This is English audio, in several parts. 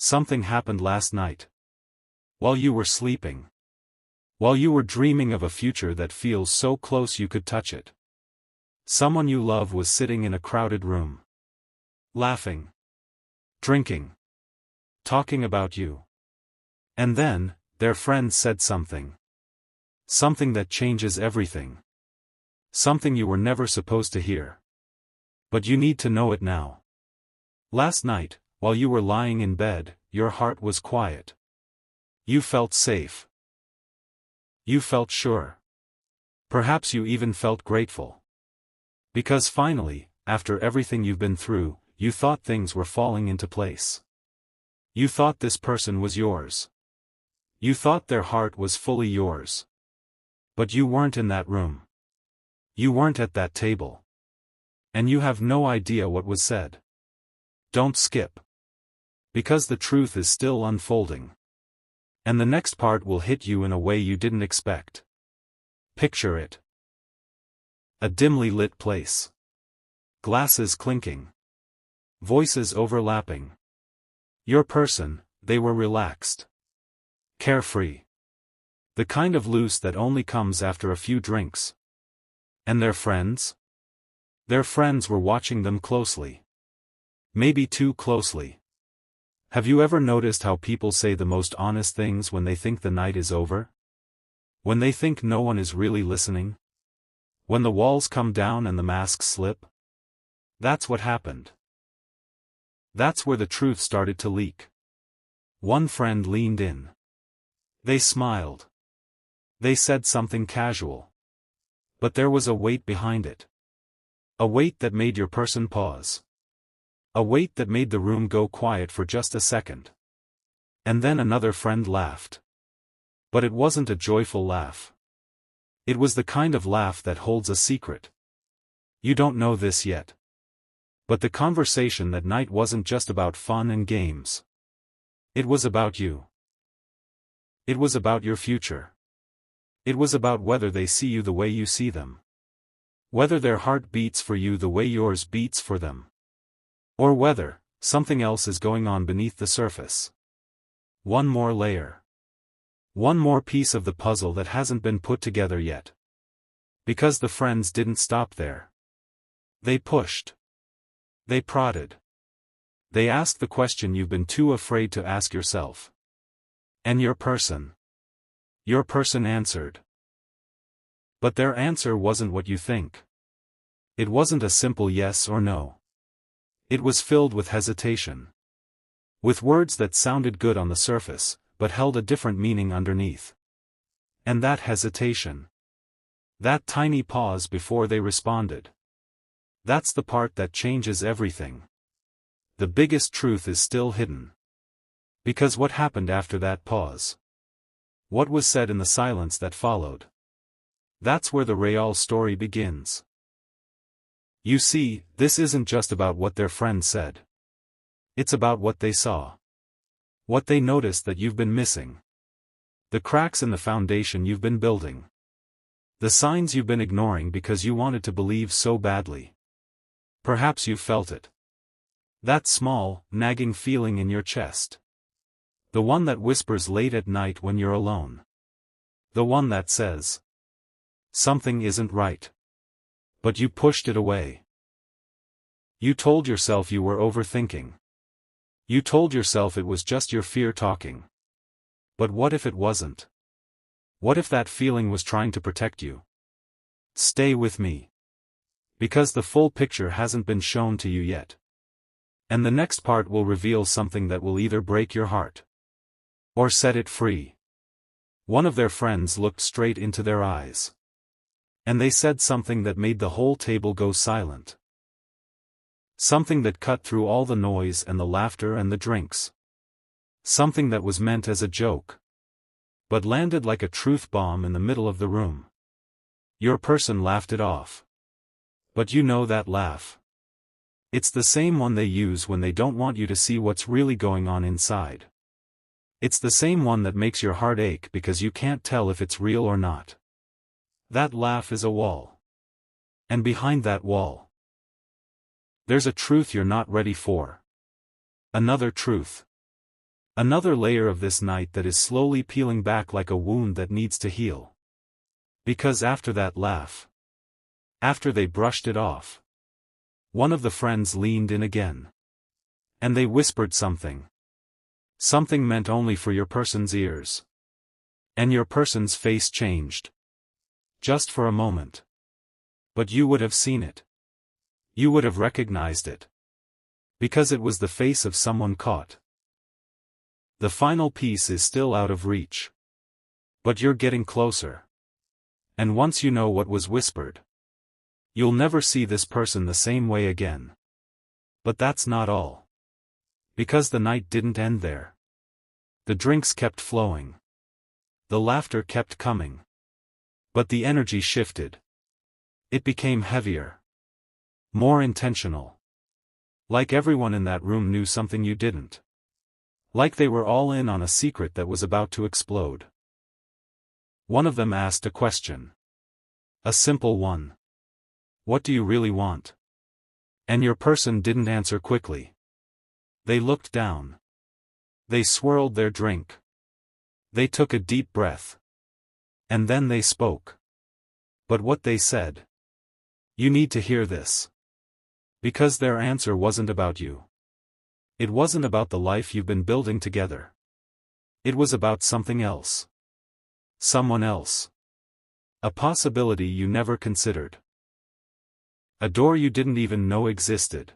Something happened last night. While you were sleeping. While you were dreaming of a future that feels so close you could touch it. Someone you love was sitting in a crowded room. Laughing. Drinking. Talking about you. And then, their friend said something. Something that changes everything. Something you were never supposed to hear. But you need to know it now. Last night, while you were lying in bed, your heart was quiet. You felt safe. You felt sure. Perhaps you even felt grateful. Because finally, after everything you've been through, you thought things were falling into place. You thought this person was yours. You thought their heart was fully yours. But you weren't in that room. You weren't at that table. And you have no idea what was said. Don't skip. Because the truth is still unfolding. And the next part will hit you in a way you didn't expect. Picture it. A dimly lit place. Glasses clinking. Voices overlapping. Your person, they were relaxed. Carefree. The kind of loose that only comes after a few drinks. And their friends? Their friends were watching them closely. Maybe too closely. Have you ever noticed how people say the most honest things when they think the night is over? When they think no one is really listening? When the walls come down and the masks slip? That's what happened. That's where the truth started to leak. One friend leaned in. They smiled. They said something casual. But there was a weight behind it. A weight that made your person pause. A weight that made the room go quiet for just a second. And then another friend laughed. But it wasn't a joyful laugh. It was the kind of laugh that holds a secret. You don't know this yet. But the conversation that night wasn't just about fun and games. It was about you. It was about your future. It was about whether they see you the way you see them. Whether their heart beats for you the way yours beats for them. Or whether something else is going on beneath the surface. One more layer. One more piece of the puzzle that hasn't been put together yet. Because the friends didn't stop there. They pushed. They prodded. They asked the question you've been too afraid to ask yourself. And your person answered. But their answer wasn't what you think. It wasn't a simple yes or no. It was filled with hesitation. With words that sounded good on the surface, but held a different meaning underneath. And that hesitation. That tiny pause before they responded. That's the part that changes everything. The biggest truth is still hidden. Because what happened after that pause? What was said in the silence that followed? That's where the real story begins. You see, this isn't just about what their friend said. It's about what they saw. What they noticed that you've been missing. The cracks in the foundation you've been building. The signs you've been ignoring because you wanted to believe so badly. Perhaps you felt it. That small, nagging feeling in your chest. The one that whispers late at night when you're alone. The one that says, something isn't right. But you pushed it away. You told yourself you were overthinking. You told yourself it was just your fear talking. But what if it wasn't? What if that feeling was trying to protect you? Stay with me. Because the full picture hasn't been shown to you yet. And the next part will reveal something that will either break your heart. Or set it free. One of their friends looked straight into their eyes. And they said something that made the whole table go silent. Something that cut through all the noise and the laughter and the drinks. Something that was meant as a joke. But landed like a truth bomb in the middle of the room. Your person laughed it off. But you know that laugh. It's the same one they use when they don't want you to see what's really going on inside. It's the same one that makes your heart ache because you can't tell if it's real or not. That laugh is a wall. And behind that wall, there's a truth you're not ready for. Another truth. Another layer of this night that is slowly peeling back like a wound that needs to heal. Because after that laugh, after they brushed it off, one of the friends leaned in again. And they whispered something. Something meant only for your person's ears. And your person's face changed. Just for a moment. But you would have seen it. You would have recognized it. Because it was the face of someone caught. The final piece is still out of reach. But you're getting closer. And once you know what was whispered, you'll never see this person the same way again. But that's not all. Because the night didn't end there. The drinks kept flowing. The laughter kept coming. But the energy shifted. It became heavier. More intentional. Like everyone in that room knew something you didn't. Like they were all in on a secret that was about to explode. One of them asked a question. A simple one. What do you really want? And your person didn't answer quickly. They looked down. They swirled their drink. They took a deep breath. And then they spoke. But what they said. You need to hear this. Because their answer wasn't about you. It wasn't about the life you've been building together. It was about something else. Someone else. A possibility you never considered. A door you didn't even know existed.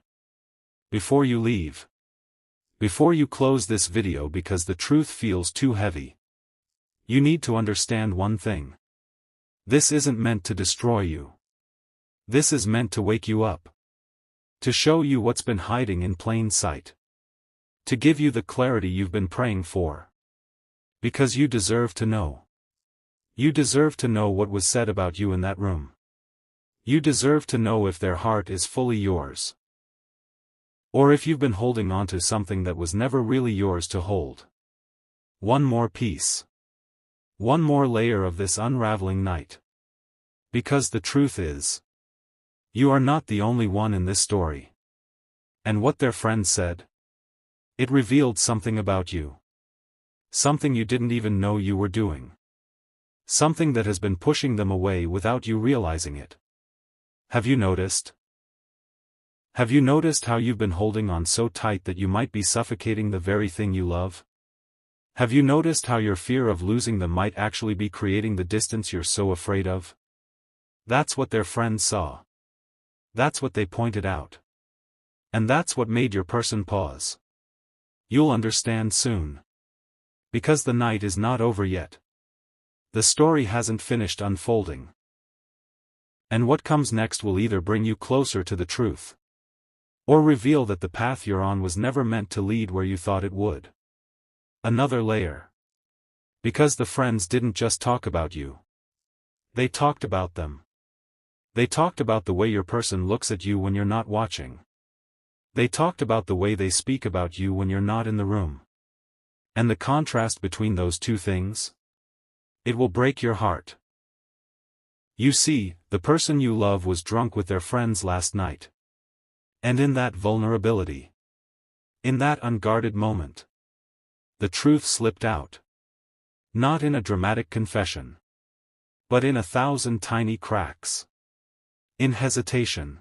Before you leave. Before you close this video because the truth feels too heavy. You need to understand one thing. This isn't meant to destroy you. This is meant to wake you up. To show you what's been hiding in plain sight. To give you the clarity you've been praying for. Because you deserve to know. You deserve to know what was said about you in that room. You deserve to know if their heart is fully yours. Or if you've been holding on to something that was never really yours to hold. One more piece. One more layer of this unraveling night. Because the truth is, you are not the only one in this story. And what their friend said? It revealed something about you. Something you didn't even know you were doing. Something that has been pushing them away without you realizing it. Have you noticed? Have you noticed how you've been holding on so tight that you might be suffocating the very thing you love? Have you noticed how your fear of losing them might actually be creating the distance you're so afraid of? That's what their friends saw. That's what they pointed out. And that's what made your person pause. You'll understand soon. Because the night is not over yet. The story hasn't finished unfolding. And what comes next will either bring you closer to the truth. Or reveal that the path you're on was never meant to lead where you thought it would. Another layer. Because the friends didn't just talk about you. They talked about them. They talked about the way your person looks at you when you're not watching. They talked about the way they speak about you when you're not in the room. And the contrast between those two things? It will break your heart. You see, the person you love was drunk with their friends last night. And in that vulnerability, in that unguarded moment, the truth slipped out. Not in a dramatic confession, but in 1,000 tiny cracks. In hesitation.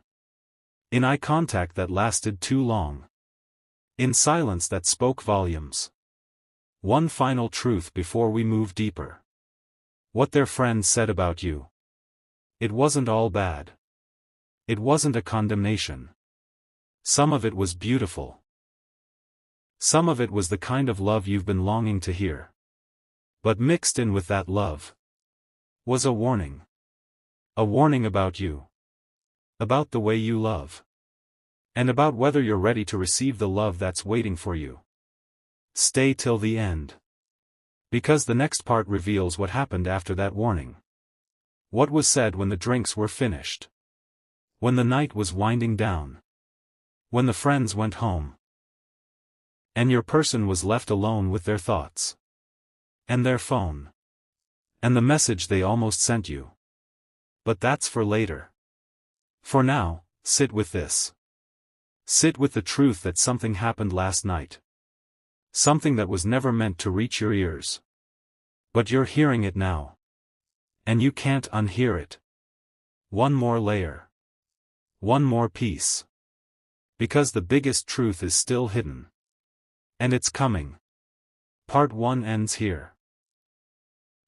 In eye contact that lasted too long. In silence that spoke volumes. One final truth before we move deeper. What their friends said about you. It wasn't all bad. It wasn't a condemnation. Some of it was beautiful. Some of it was the kind of love you've been longing to hear. But mixed in with that love was a warning. A warning about you. About the way you love. And about whether you're ready to receive the love that's waiting for you. Stay till the end. Because the next part reveals what happened after that warning. What was said when the drinks were finished. When the night was winding down. When the friends went home. And your person was left alone with their thoughts. And their phone. And the message they almost sent you. But that's for later. For now, sit with this. Sit with the truth that something happened last night. Something that was never meant to reach your ears. But you're hearing it now. And you can't unhear it. One more layer. One more piece. Because the biggest truth is still hidden. And it's coming. Part 1 ends here.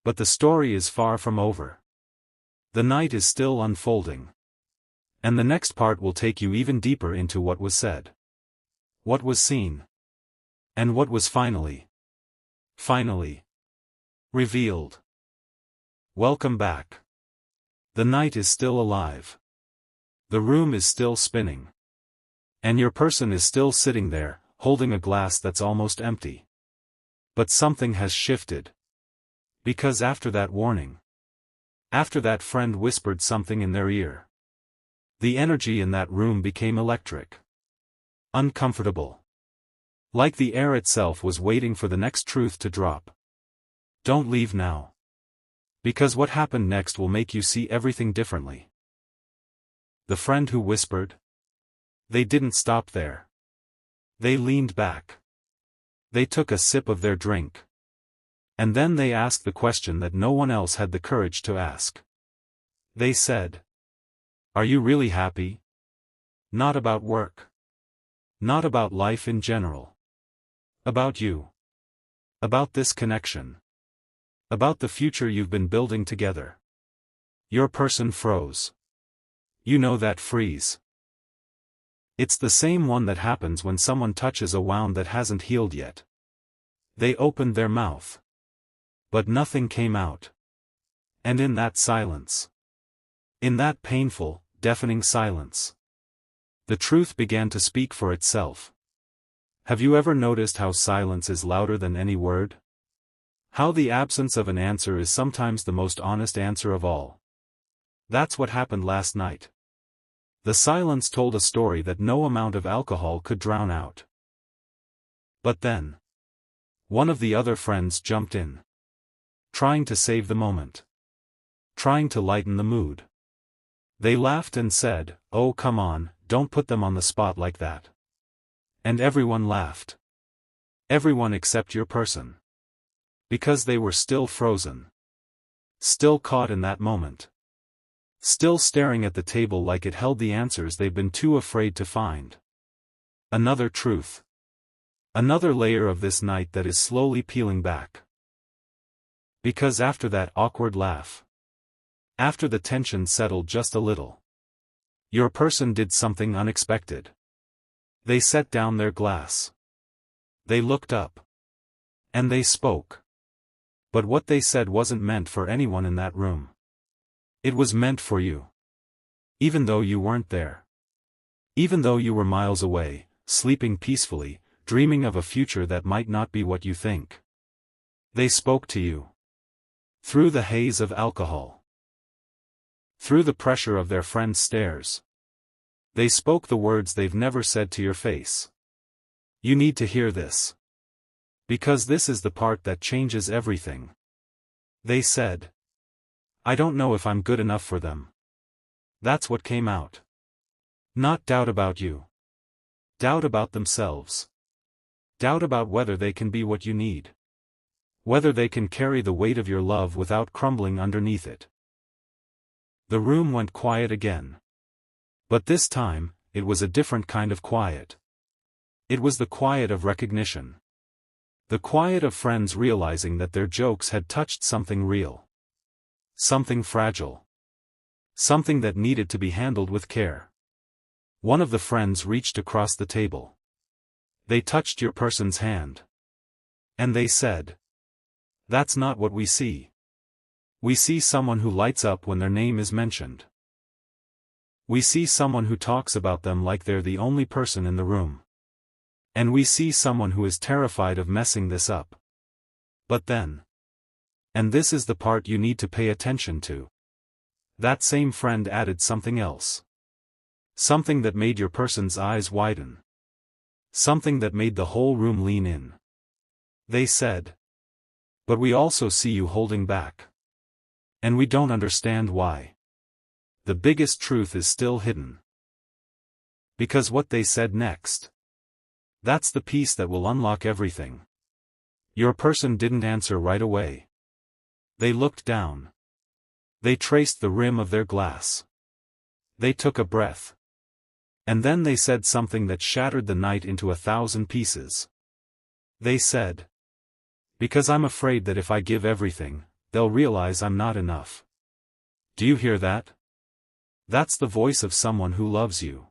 But the story is far from over. The night is still unfolding. And the next part will take you even deeper into what was said. What was seen. And what was finally revealed. Welcome back. The night is still alive. The room is still spinning. And your person is still sitting there, holding a glass that's almost empty. But something has shifted. Because after that warning, after that friend whispered something in their ear, the energy in that room became electric. Uncomfortable. Like the air itself was waiting for the next truth to drop. Don't leave now. Because what happened next will make you see everything differently. The friend who whispered? They didn't stop there. They leaned back. They took a sip of their drink. And then they asked the question that no one else had the courage to ask. They said, "Are you really happy? Not about work. Not about life in general. About you. About this connection. About the future you've been building together." Your person froze. You know that freeze. It's the same one that happens when someone touches a wound that hasn't healed yet. They opened their mouth. But nothing came out. And in that silence, in that painful, deafening silence, the truth began to speak for itself. Have you ever noticed how silence is louder than any word? How the absence of an answer is sometimes the most honest answer of all? That's what happened last night. The silence told a story that no amount of alcohol could drown out. But then, one of the other friends jumped in. Trying to save the moment. Trying to lighten the mood. They laughed and said, "Oh come on, don't put them on the spot like that." And everyone laughed. Everyone except your person. Because they were still frozen. Still caught in that moment. Still staring at the table like it held the answers they've been too afraid to find. Another truth. Another layer of this night that is slowly peeling back. Because after that awkward laugh, after the tension settled just a little, your person did something unexpected. They set down their glass. They looked up. And they spoke. But what they said wasn't meant for anyone in that room. It was meant for you. Even though you weren't there. Even though you were miles away, sleeping peacefully, dreaming of a future that might not be what you think. They spoke to you. Through the haze of alcohol. Through the pressure of their friends' stares. They spoke the words they've never said to your face. You need to hear this. Because this is the part that changes everything. They said, "I don't know if I'm good enough for them." That's what came out. Not doubt about you. Doubt about themselves. Doubt about whether they can be what you need. Whether they can carry the weight of your love without crumbling underneath it. The room went quiet again. But this time, it was a different kind of quiet. It was the quiet of recognition. The quiet of friends realizing that their jokes had touched something real. Something fragile. Something that needed to be handled with care. One of the friends reached across the table. They touched your person's hand. And they said, "That's not what we see. We see someone who lights up when their name is mentioned. We see someone who talks about them like they're the only person in the room. And we see someone who is terrified of messing this up. But then, and this is the part you need to pay attention to, that same friend added something else. Something that made your person's eyes widen. Something that made the whole room lean in. They said, "But we also see you holding back. And we don't understand why." The biggest truth is still hidden. Because what they said next, that's the piece that will unlock everything. Your person didn't answer right away. They looked down. They traced the rim of their glass. They took a breath. And then they said something that shattered the night into 1,000 pieces. They said, "Because I'm afraid that if I give everything, they'll realize I'm not enough." Do you hear that? That's the voice of someone who loves you.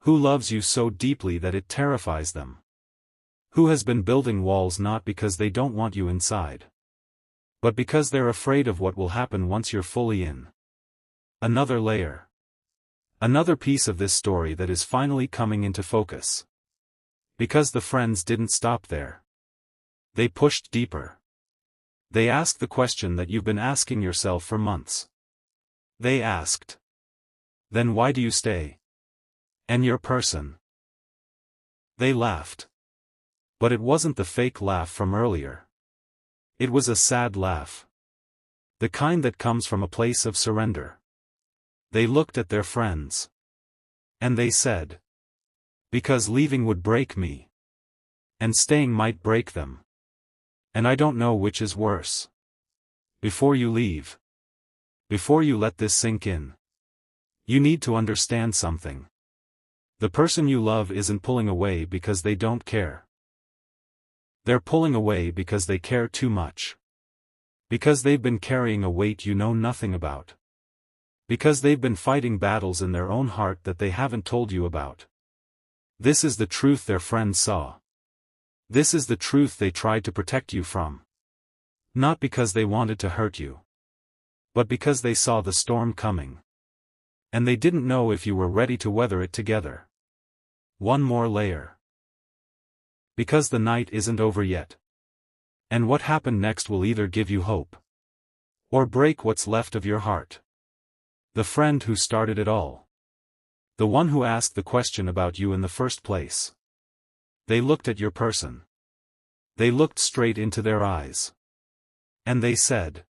Who loves you so deeply that it terrifies them. Who has been building walls not because they don't want you inside, but because they're afraid of what will happen once you're fully in. Another layer. Another piece of this story that is finally coming into focus. Because the friends didn't stop there. They pushed deeper. They asked the question that you've been asking yourself for months. They asked, "Then why do you stay? And your person?" They laughed. But it wasn't the fake laugh from earlier. It was a sad laugh. The kind that comes from a place of surrender. They looked at their friends. And they said, "Because leaving would break me. And staying might break them. And I don't know which is worse. Before you leave. Before you let this sink in. You need to understand something. The person you love isn't pulling away because they don't care. They're pulling away because they care too much. Because they've been carrying a weight you know nothing about. Because they've been fighting battles in their own heart that they haven't told you about. This is the truth their friends saw. This is the truth they tried to protect you from. Not because they wanted to hurt you. But because they saw the storm coming. And they didn't know if you were ready to weather it together. One more layer. Because the night isn't over yet. And what happened next will either give you hope. Or break what's left of your heart. The friend who started it all. The one who asked the question about you in the first place. They looked at your person. They looked straight into their eyes. And they said,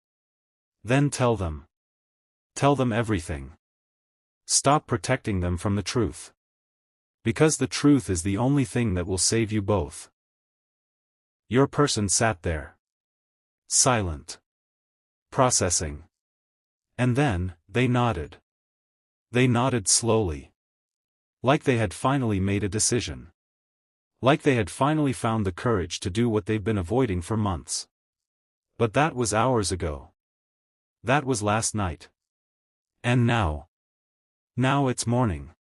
"Then tell them. Tell them everything. Stop protecting them from the truth. Because the truth is the only thing that will save you both." Your person sat there. Silent. Processing. And then, they nodded. They nodded slowly. Like they had finally made a decision. Like they had finally found the courage to do what they've been avoiding for months. But that was hours ago. That was last night. And now. Now it's morning.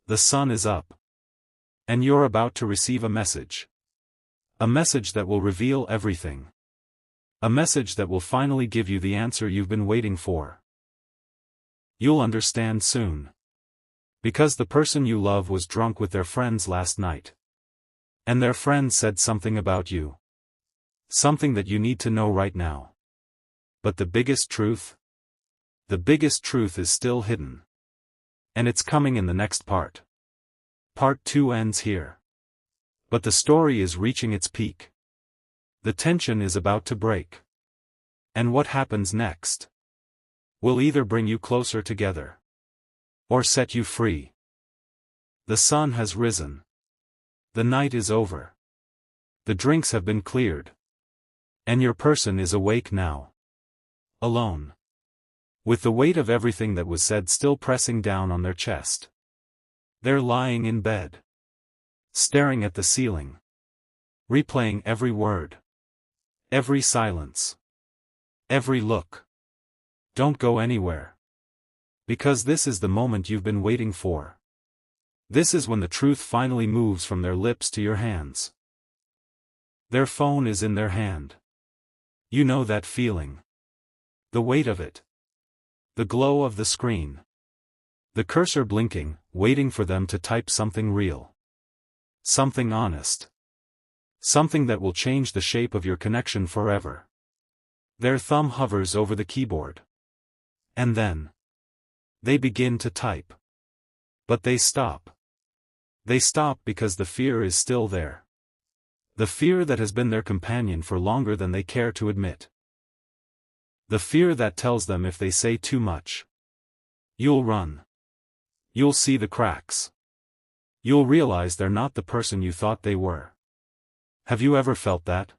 The sun is up. And you're about to receive a message. A message that will reveal everything. A message that will finally give you the answer you've been waiting for. You'll understand soon. Because the person you love was drunk with their friends last night. And their friends said something about you. Something that you need to know right now. But the biggest truth? The biggest truth is still hidden. And it's coming in the next part. Part 2 ends here. But the story is reaching its peak. The tension is about to break. And what happens next will either bring you closer together or set you free. The sun has risen. The night is over. The drinks have been cleared. And your person is awake now. Alone. With the weight of everything that was said still pressing down on their chest. They're lying in bed. Staring at the ceiling. Replaying every word. Every silence. Every look. Don't go anywhere. Because this is the moment you've been waiting for. This is when the truth finally moves from their lips to your hands. Their phone is in their hand. You know that feeling. The weight of it. The glow of the screen. The cursor blinking, waiting for them to type something real. Something honest. Something that will change the shape of your connection forever. Their thumb hovers over the keyboard. And then they begin to type. But they stop. They stop because the fear is still there. The fear that has been their companion for longer than they care to admit. The fear that tells them if they say too much, you'll run. You'll see the cracks. You'll realize they're not the person you thought they were. Have you ever felt that?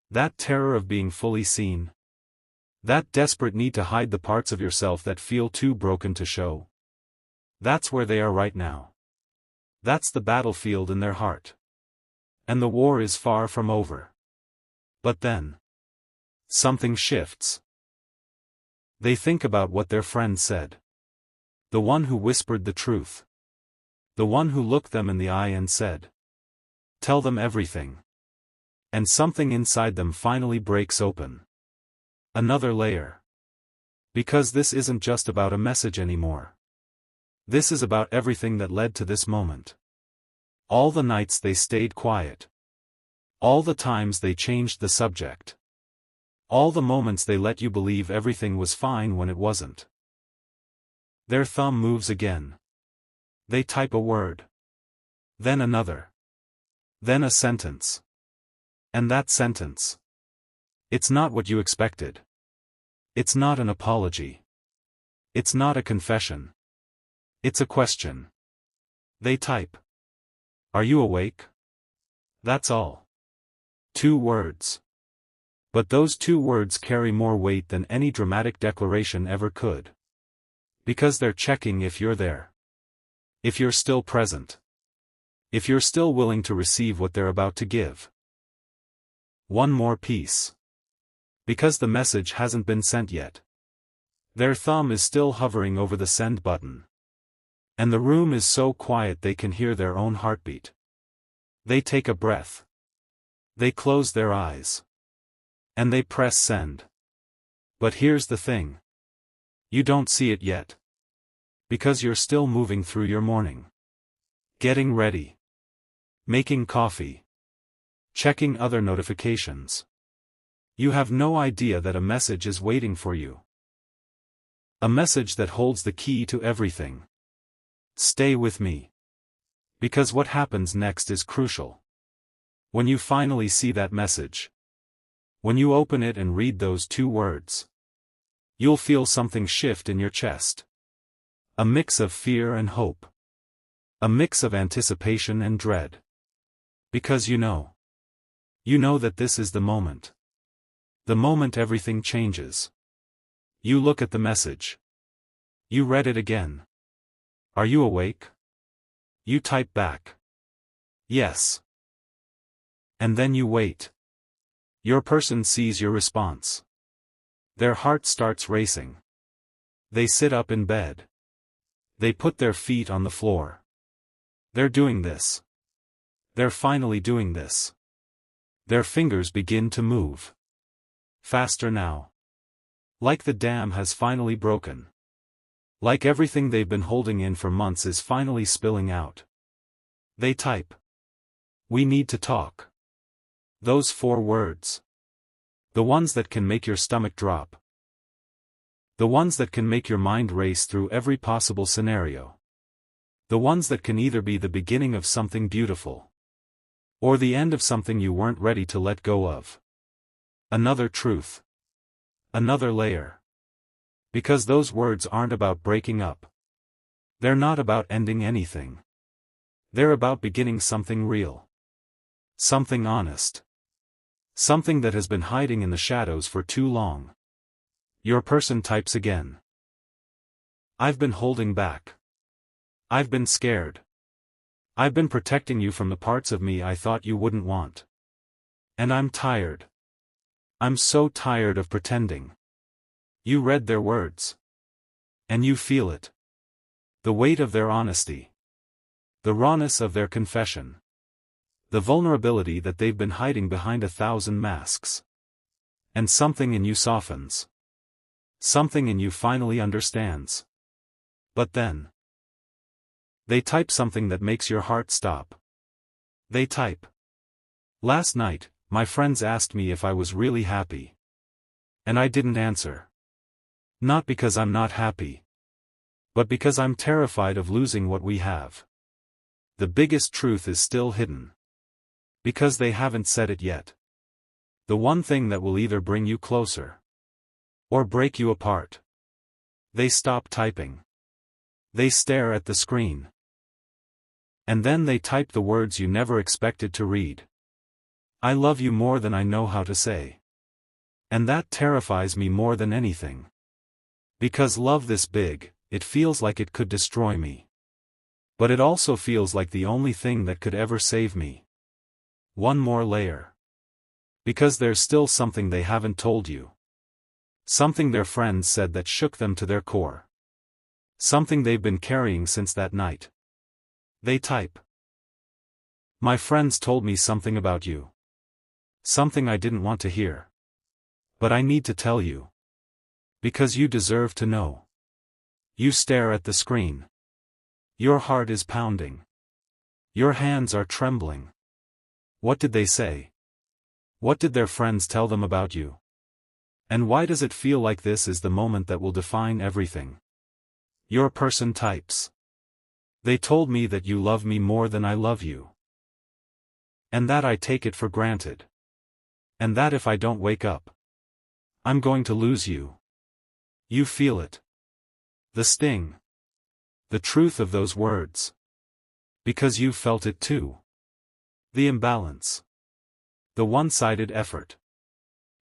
That terror of being fully seen? That desperate need to hide the parts of yourself that feel too broken to show? That's where they are right now. That's the battlefield in their heart. And the war is far from over. But then, something shifts. They think about what their friend said. The one who whispered the truth. The one who looked them in the eye and said, "Tell them everything." And something inside them finally breaks open. Another layer. Because this isn't just about a message anymore. This is about everything that led to this moment. All the nights they stayed quiet. All the times they changed the subject. All the moments they let you believe everything was fine when it wasn't. Their thumb moves again. They type a word. Then another. Then a sentence. And that sentence. It's not what you expected. It's not an apology. It's not a confession. It's a question. They type. "Are you awake?" That's all. 2 words. But those 2 words carry more weight than any dramatic declaration ever could. Because they're checking if you're there. If you're still present. If you're still willing to receive what they're about to give. One more piece. Because the message hasn't been sent yet. Their thumb is still hovering over the send button. And the room is so quiet they can hear their own heartbeat. They take a breath. They close their eyes. And they press send. But here's the thing. You don't see it yet. Because you're still moving through your morning. Getting ready. Making coffee. Checking other notifications. You have no idea that a message is waiting for you. A message that holds the key to everything. Stay with me. Because what happens next is crucial. When you finally see that message. When you open it and read those 2 words. You'll feel something shift in your chest. A mix of fear and hope. A mix of anticipation and dread. Because you know. You know that this is the moment. The moment everything changes. You look at the message. You read it again. "Are you awake?" You type back. "Yes." And then you wait. Your person sees your response. Their heart starts racing. They sit up in bed. They put their feet on the floor. They're doing this. They're finally doing this. Their fingers begin to move. Faster now. Like the dam has finally broken. Like everything they've been holding in for months is finally spilling out. They type. "We need to talk." Those 4 words. The ones that can make your stomach drop. The ones that can make your mind race through every possible scenario. The ones that can either be the beginning of something beautiful. Or the end of something you weren't ready to let go of. Another truth. Another layer. Because those words aren't about breaking up. They're not about ending anything. They're about beginning something real. Something honest. Something that has been hiding in the shadows for too long. Your person types again. "I've been holding back. I've been scared. I've been protecting you from the parts of me I thought you wouldn't want. And I'm tired. I'm so tired of pretending." You read their words. And you feel it. The weight of their honesty. The rawness of their confession. The vulnerability that they've been hiding behind 1,000 masks. And something in you softens. Something in you finally understands. But then. They type something that makes your heart stop. They type. "Last night, my friends asked me if I was really happy. And I didn't answer. Not because I'm not happy. But because I'm terrified of losing what we have. The biggest truth is still hidden. Because they haven't said it yet. The one thing that will either bring you closer. Or break you apart." They stop typing. They stare at the screen. And then they type the words you never expected to read. I love you more than I know how to say. And that terrifies me more than anything. Because love this big, it feels like it could destroy me. But it also feels like the only thing that could ever save me. One more layer. Because there's still something they haven't told you. Something their friends said that shook them to their core. Something they've been carrying since that night. They type. My friends told me something about you. Something I didn't want to hear. But I need to tell you. Because you deserve to know. You stare at the screen. Your heart is pounding. Your hands are trembling. What did they say? What did their friends tell them about you? And why does it feel like this is the moment that will define everything? Your person types. They told me that you love me more than I love you. And that I take it for granted. And that if I don't wake up, I'm going to lose you. You feel it. The sting. The truth of those words. Because you felt it too. The imbalance. The one-sided effort.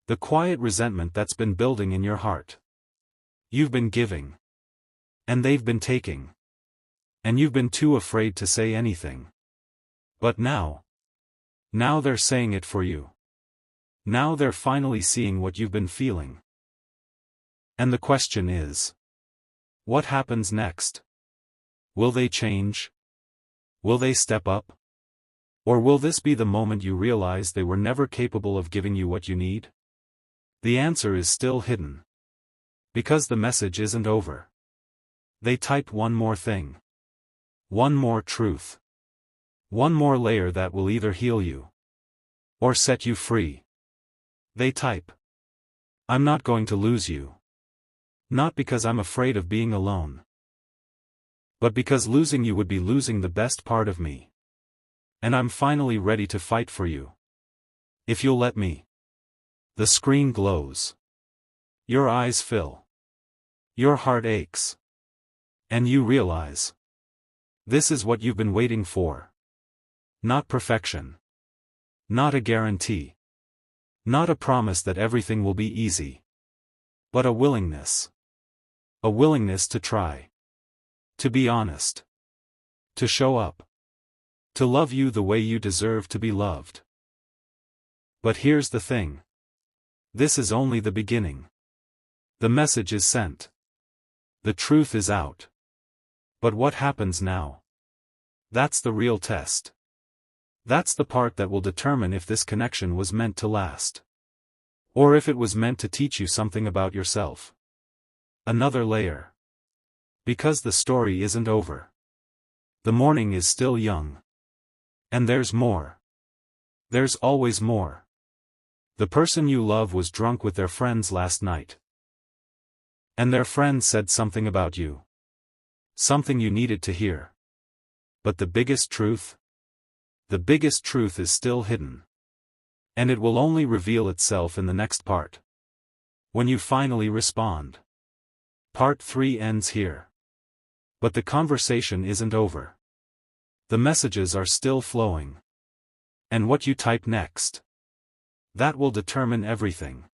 The quiet resentment that's been building in your heart. You've been giving. And they've been taking. And you've been too afraid to say anything. But now they're saying it for you. Now they're finally seeing what you've been feeling. And the question is, what happens next? Will they change? Will they step up? Or will this be the moment you realize they were never capable of giving you what you need? The answer is still hidden. Because the message isn't over. They type one more thing. One more truth. One more layer that will either heal you or set you free. They type. I'm not going to lose you. Not because I'm afraid of being alone. But because losing you would be losing the best part of me. And I'm finally ready to fight for you. If you'll let me. The screen glows. Your eyes fill. Your heart aches. And you realize. This is what you've been waiting for. Not perfection. Not a guarantee. Not a promise that everything will be easy. But a willingness. A willingness to try. To be honest. To show up. To love you the way you deserve to be loved. But here's the thing. This is only the beginning. The message is sent. The truth is out. But what happens now? That's the real test. That's the part that will determine if this connection was meant to last. Or if it was meant to teach you something about yourself. Another layer. Because the story isn't over. The morning is still young. And there's more. There's always more. The person you love was drunk with their friends last night. And their friends said something about you. Something you needed to hear. But the biggest truth? The biggest truth is still hidden. And it will only reveal itself in the next part. When you finally respond. Part 3 ends here. But the conversation isn't over. The messages are still flowing. And what you type next? That will determine everything.